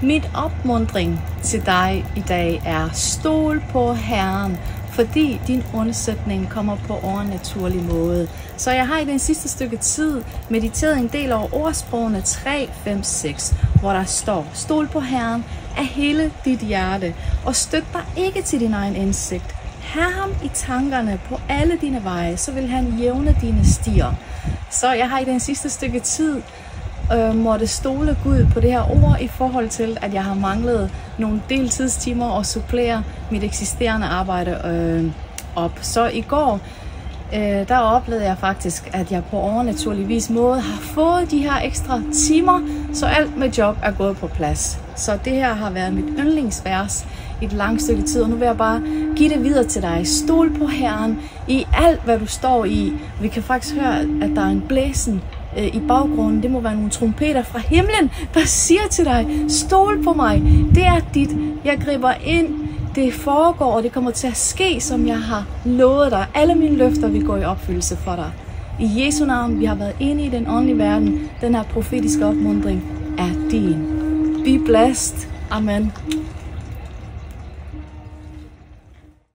Mit opmuntring til dig i dag er: stol på Herren, fordi din undsætning kommer på overnaturlig måde. Så jeg har i den sidste stykke tid mediteret en del over ordsprogene 3, 5, 6, hvor der står: stol på Herren af hele dit hjerte, og støt dig ikke til din egen indsigt. Have ham i tankerne på alle dine veje, så vil han jævne dine stier. Så jeg har i den sidste stykke tid måtte stole Gud på det her ord, i forhold til, at jeg har manglet nogle deltidstimer og supplere mit eksisterende arbejde op. Så i går, der oplevede jeg faktisk, at jeg på overnaturlig vis måde har fået de her ekstra timer, så alt med job er gået på plads. Så det her har været mit yndlingsvers i et langt stykke tid, og nu vil jeg bare give det videre til dig. Stol på Herren i alt, hvad du står i. Vi kan faktisk høre, at der er en blæsen i baggrunden. Det må være nogle trompeter fra himlen, der siger til dig: stol på mig, det er dit, jeg griber ind, det foregår, og det kommer til at ske, som jeg har lovet dig. Alle mine løfter vil gå i opfyldelse for dig. I Jesu navn, vi har været inde i den åndelige verden. Den her profetiske opmuntring er din. Be blessed. Amen.